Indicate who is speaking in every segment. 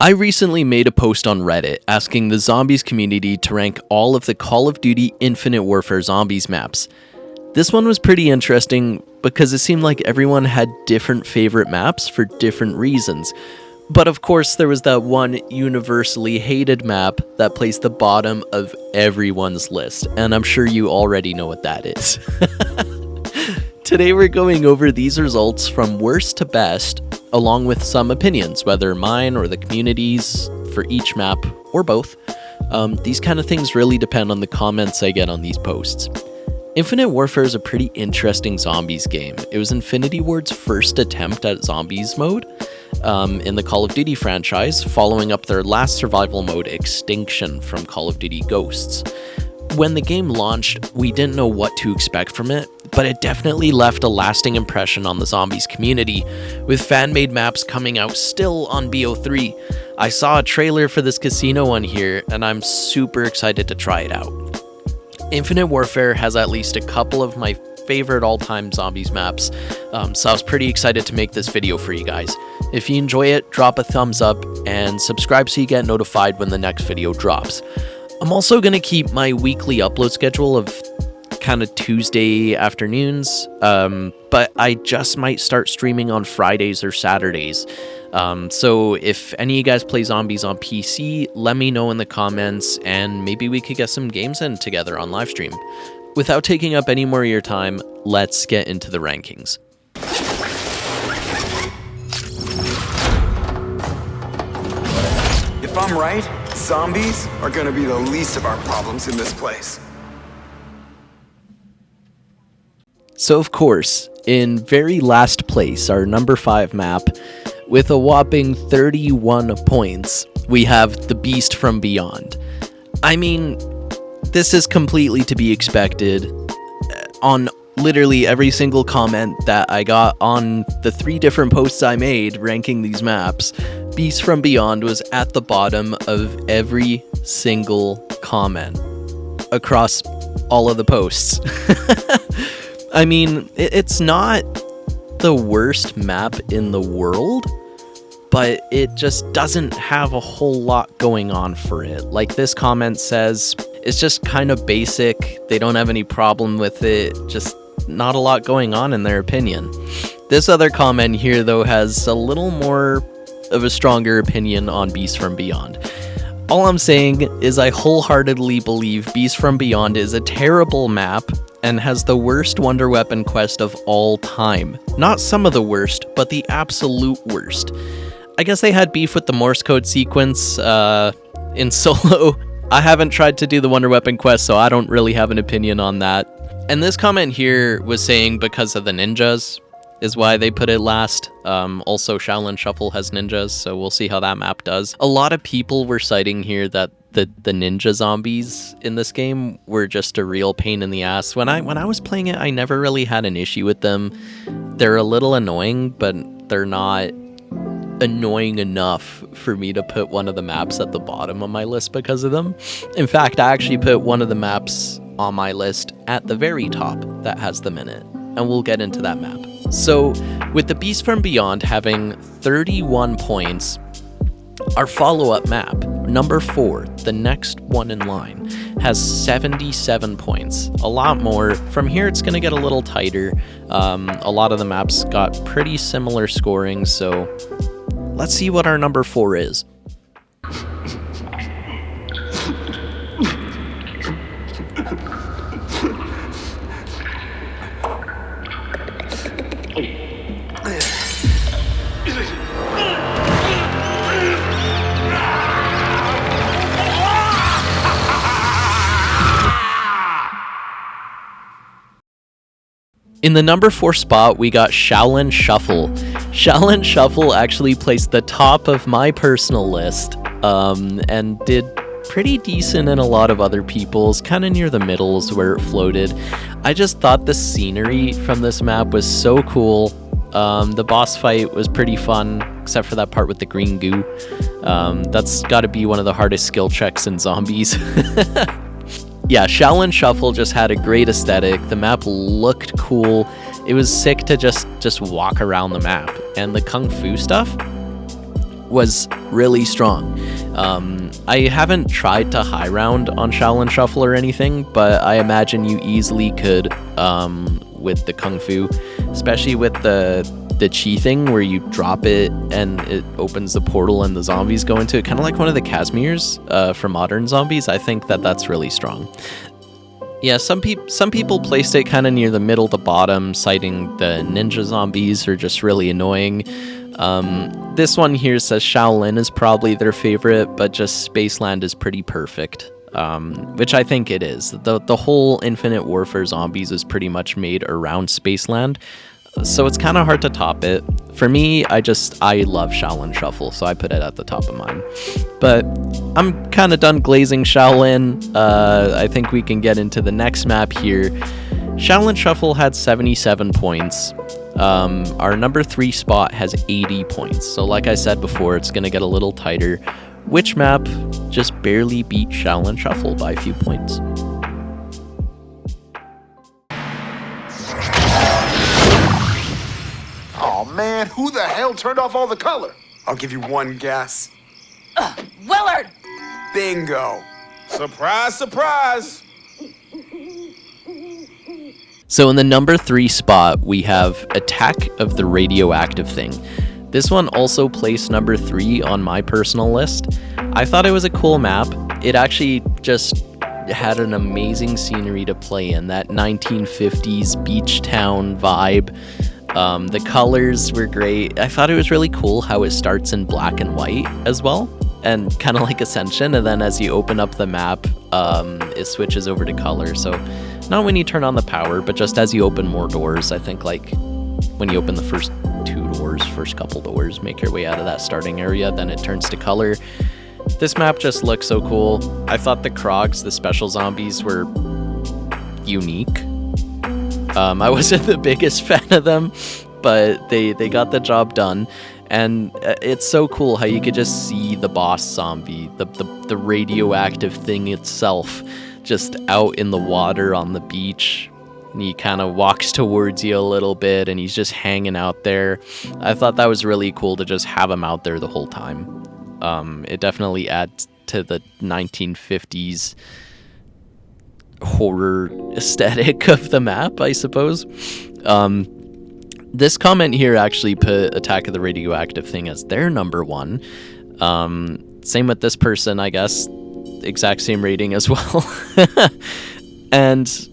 Speaker 1: I recently made a post on Reddit asking the zombies community to rank all of the Call of Duty Infinite Warfare zombies maps. This one was pretty interesting because it seemed like everyone had different favorite maps for different reasons. But of course there was that one universally hated map that placed the bottom of everyone's list, and I'm sure you already know what that is. Today we're going over these results from worst to best, along with some opinions, whether mine or the community's, for each map, or both. These kind of things really depend on the comments I get on these posts. Infinite Warfare is a pretty interesting zombies game. It was Infinity Ward's first attempt at zombies mode in the Call of Duty franchise, following up their last survival mode, Extinction, from Call of Duty Ghosts. When the game launched, we didn't know what to expect from it, but it definitely left a lasting impression on the zombies community, with fan-made maps coming out still on BO3. I saw a trailer for this casino one here, and I'm super excited to try it out. Infinite Warfare has at least a couple of my favorite all-time zombies maps, so I was pretty excited to make this video for you guys. If you enjoy it, drop a thumbs up, and subscribe so you get notified when the next video drops. I'm also going to keep my weekly upload schedule of kind of Tuesday afternoons, but I just might start streaming on Fridays or Saturdays. So if any of you guys play zombies on PC, let me know in the comments, and maybe we could get some games in together on livestream. Without taking up any more of your time, let's get into the rankings.
Speaker 2: If I'm right, zombies are gonna be the least of our problems in this place.
Speaker 1: So of course, in very last place, our number 5 map, with a whopping 31 points, we have The Beast from Beyond. I mean, this is completely to be expected. On literally every single comment that I got on the 3 different posts I made ranking these maps, Beast from Beyond was at the bottom of every single comment across all of the posts. I mean, it's not the worst map in the world, but it just doesn't have a whole lot going on for it. Like this comment says, it's just kind of basic, they don't have any problem with it, just not a lot going on in their opinion. This other comment here though has a little more of a stronger opinion on Beast from Beyond. All I'm saying is I wholeheartedly believe Beast from Beyond is a terrible map and has the worst wonder weapon quest of all time. Not some of the worst, but the absolute worst. I guess they had beef with the Morse code sequence in solo. I haven't tried to do the wonder weapon quest, so I don't really have an opinion on that. And this comment here was saying because of the ninjas is why they put it last. Also, Shaolin Shuffle has ninjas, so we'll see how that map does. A lot of people were citing here that the ninja zombies in this game were just a real pain in the ass. When I was playing it, I never really had an issue with them. They're a little annoying, but they're not annoying enough for me to put one of the maps at the bottom of my list because of them. In fact, I actually put one of the maps on my list at the very top that has them in it, and we'll get into that map. So, with the Beast from Beyond having 31 points, our follow-up map, number 4, the next one in line, has 77 points. A lot more. From here, it's going to get a little tighter. A lot of the maps got pretty similar scoring, so let's see what our number 4 is. In the number 4 spot, we got Shaolin Shuffle. Shaolin Shuffle actually placed the top of my personal list, and did pretty decent in a lot of other people's, kind of near the middles where it floated. I just thought the scenery from this map was so cool. The boss fight was pretty fun, except for that part with the green goo. That's got to be one of the hardest skill checks in zombies. Yeah, Shaolin Shuffle just had a great aesthetic. The map looked cool. It was sick to just walk around the map. And the Kung Fu stuff was really strong. I haven't tried to high round on Shaolin Shuffle or anything, but I imagine you easily could with the Kung Fu, especially with the chi thing where you drop it and it opens the portal and the zombies go into it, kind of like one of the Casimirs from Modern Zombies. I think that's really strong. Yeah, some people placed it kind of near the middle to bottom, citing the ninja zombies are just really annoying. This one here says Shaolin is probably their favorite, but just Spaceland is pretty perfect, which I think it is. The whole Infinite Warfare Zombies is pretty much made around Spaceland, so it's kind of hard to top it. For me, I love Shaolin Shuffle, so I put it at the top of mine. But I'm kind of done glazing Shaolin. I think we can get into the next map here. Shaolin Shuffle had 77 points. Our number 3 spot has 80 points. So like I said before, it's going to get a little tighter. Which map just barely beat Shaolin Shuffle by a few points?
Speaker 2: Oh man, who the hell turned off all the color? I'll give you one guess.
Speaker 3: Willard!
Speaker 2: Bingo.
Speaker 4: Surprise, surprise!
Speaker 1: So in the number 3 spot, we have Attack of the Radioactive Thing. This one also placed number 3 on my personal list. I thought it was a cool map. It actually just had an amazing scenery to play in, that 1950s beach town vibe. The colors were great. I thought it was really cool how it starts in black and white as well, and kind of like Ascension, and then as you open up the map, it switches over to color. So not when you turn on the power, but just as you open more doors. I think like when you open the first couple doors, make your way out of that starting area, then it turns to color. This map just looks so cool. I thought the Krogs, the special zombies, were unique. I wasn't the biggest fan of them, but they got the job done. And it's so cool how you could just see the boss zombie, the radioactive thing itself, just out in the water on the beach. And he kind of walks towards you a little bit, and he's just hanging out there. I thought that was really cool to just have him out there the whole time. It definitely adds to the 1950s horror aesthetic of the map, I suppose. This comment here actually put Attack of the Radioactive Thing as their number 1. Same with this person, I guess. Exact same rating as well. And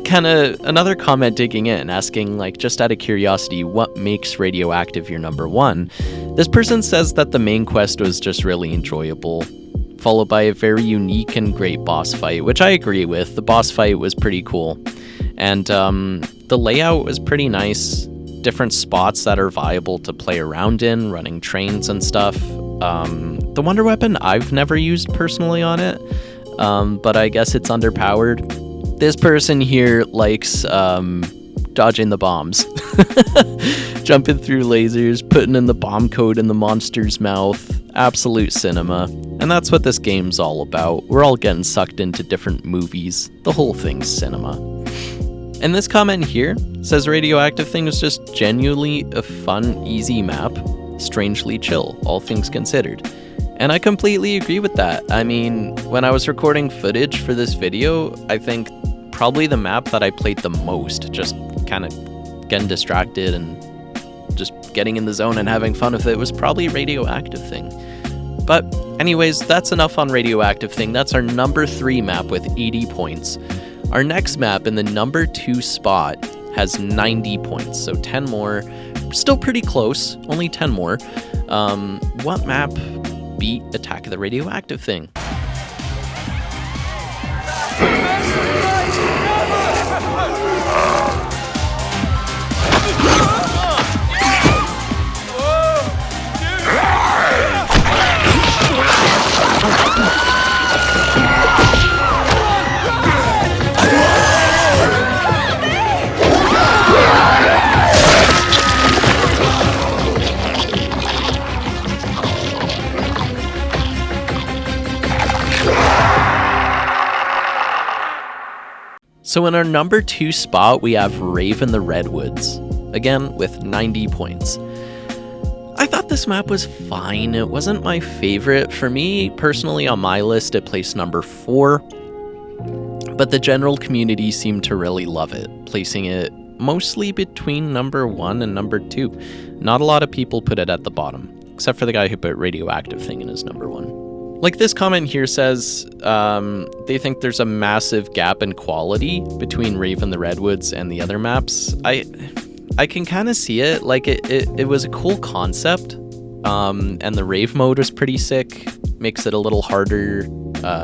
Speaker 1: kind of another comment digging in, asking, like, just out of curiosity, what makes Radioactive your number 1? This person says that the main quest was just really enjoyable, followed by a very unique and great boss fight, which I agree with. The boss fight was pretty cool. And the layout was pretty nice. Different spots that are viable to play around in, running trains and stuff. The wonder weapon I've never used personally on it, but I guess it's underpowered. This person here likes dodging the bombs. Jumping through lasers, putting in the bomb code in the monster's mouth. Absolute cinema. And that's what this game's all about. We're all getting sucked into different movies. The whole thing's cinema. And this comment here says Radioactive Thing was just genuinely a fun, easy map. Strangely chill, all things considered. And I completely agree with that. I mean, when I was recording footage for this video, I think probably the map that I played the most, just kind of getting distracted and just getting in the zone and having fun with it, was probably Radioactive Thing. But anyways, that's enough on Radioactive Thing. That's our number 3 map with 80 points. Our next map in the number 2 spot has 90 points, so 10 more. Still pretty close, only 10 more. What map beat Attack of the Radioactive Thing? So in our number 2 spot, we have Rave in the Redwoods, again with 90 points. I thought this map was fine. It wasn't my favorite. For me, personally, on my list, it placed number 4. But the general community seemed to really love it, placing it mostly between number 1 and number 2. Not a lot of people put it at the bottom, except for the guy who put Radioactive Thing in his number 1. Like this comment here says, they think there's a massive gap in quality between Rave and the Redwoods and the other maps. I can kind of see it. Like it was a cool concept, and the Rave mode was pretty sick. Makes it a little harder.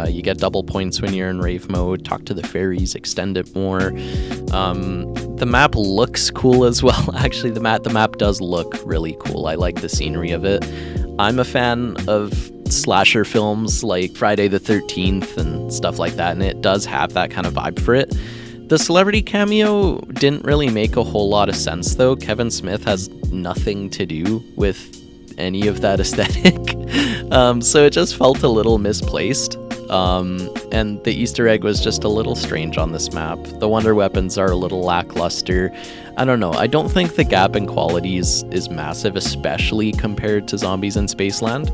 Speaker 1: You get double points when you're in Rave mode. Talk to the fairies, extend it more. The map looks cool as well. Actually, the map does look really cool. I like the scenery of it. I'm a fan of slasher films like Friday the 13th and stuff like that, and it does have that kind of vibe for it. The celebrity cameo didn't really make a whole lot of sense, though. Kevin Smith has nothing to do with any of that aesthetic, so it just felt a little misplaced. And the Easter egg was just a little strange on this map. The wonder weapons are a little lackluster. I don't know. I don't think the gap in quality is massive, especially compared to Zombies in Spaceland.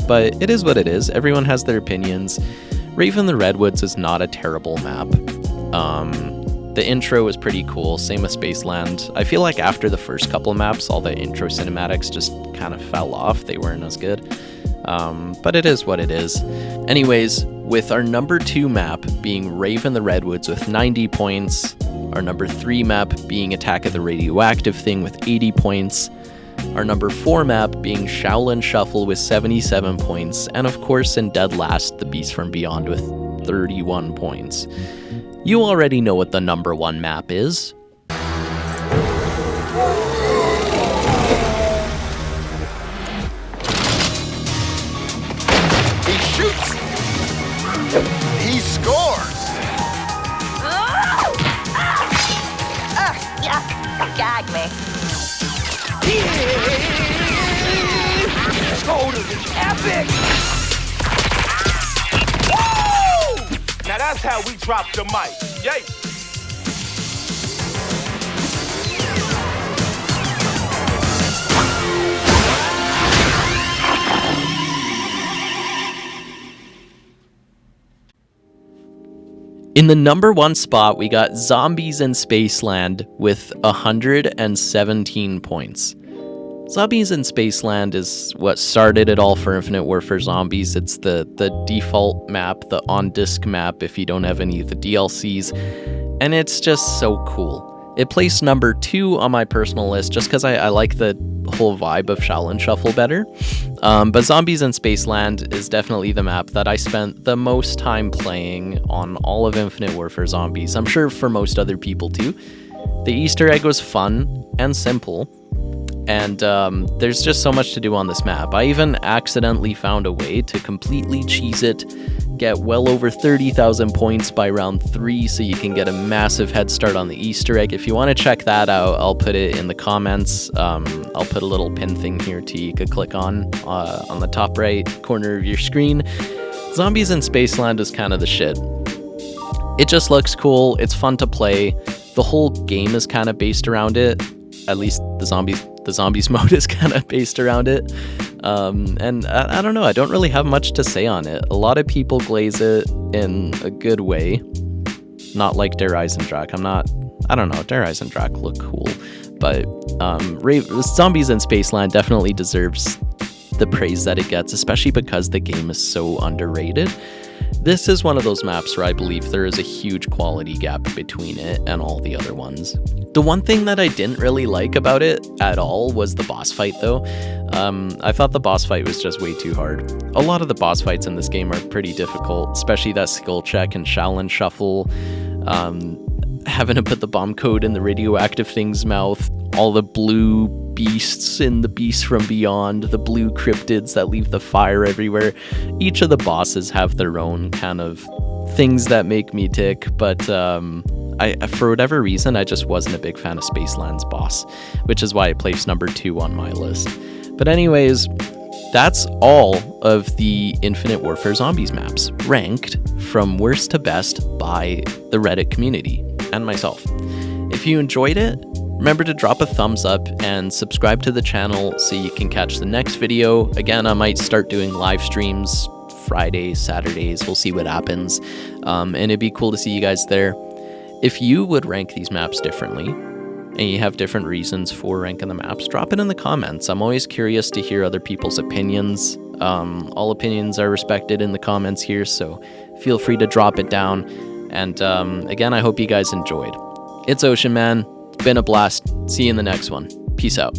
Speaker 1: But it is what it is. Everyone has their opinions. Rave in the Redwoods is not a terrible map. The intro was pretty cool, same with Spaceland. I feel like after the first couple maps, all the intro cinematics just kind of fell off. They weren't as good. But it is what it is. Anyways, with our number 2 map being Rave in the Redwoods with 90 points, our number 3 map being Attack of the Radioactive Thing with 80 points, our number 4 map being Shaolin Shuffle with 77 points, and of course in dead last, the Beast from Beyond with 31 points. You already know what the number 1 map is.
Speaker 2: He shoots! He scores!
Speaker 3: Yeah, gag me.
Speaker 4: Totally epic! Woo! Now that's how we drop the mic. Yay!
Speaker 1: In the number 1 spot, we got Zombies in Spaceland with 117 points. Zombies in Spaceland is what started it all for Infinite Warfare Zombies. It's the default map, the on-disc map if you don't have any of the DLCs, and it's just so cool. It placed number 2 on my personal list just because I like the whole vibe of Shaolin Shuffle better. But Zombies in Spaceland is definitely the map that I spent the most time playing on all of Infinite Warfare Zombies. I'm sure for most other people too. The Easter egg was fun and simple. And there's just so much to do on this map. I even accidentally found a way to completely cheese it, get well over 30,000 points by round 3 so you can get a massive head start on the Easter egg. If you want to check that out, I'll put it in the comments. I'll put a little pin thing here too you could click on the top right corner of your screen. Zombies in Spaceland is kind of the shit. It just looks cool. It's fun to play. The whole game is kind of based around it. At least the zombies mode is kind of based around it. And I don't know, I don't really have much to say on it. A lot of people glaze it in a good way. Not like Der Eisendrak. I don't know, Der Eisendrak look cool. But Zombies in Spaceland definitely deserves the praise that it gets, especially because the game is so underrated. This is one of those maps where I believe there is a huge quality gap between it and all the other ones. The one thing that I didn't really like about it at all was the boss fight, though. I thought the boss fight was just way too hard. A lot of the boss fights in this game are pretty difficult, especially that skill check and Shaolin Shuffle, having to put the bomb code in the Radioactive Thing's mouth, all the blue beasts in the Beast from Beyond, the blue cryptids that leave the fire everywhere. Each of the bosses have their own kind of things that make me tick, but for whatever reason, I just wasn't a big fan of Spaceland's boss, which is why it placed number 2 on my list. But anyways, that's all of the Infinite Warfare Zombies maps, ranked from worst to best by the Reddit community and myself. If you enjoyed it, Remember to drop a thumbs up and subscribe to the channel so you can catch the next video. Again, I might start doing live streams Fridays, Saturdays. We'll see what happens. And it'd be cool to see you guys there. If you would rank these maps differently, and you have different reasons for ranking the maps, drop it in the comments. I'm always curious to hear other people's opinions. All opinions are respected in the comments here, so feel free to drop it down. And again, I hope you guys enjoyed. It's Ocean Man. It's been a blast. See you in the next one. Peace out.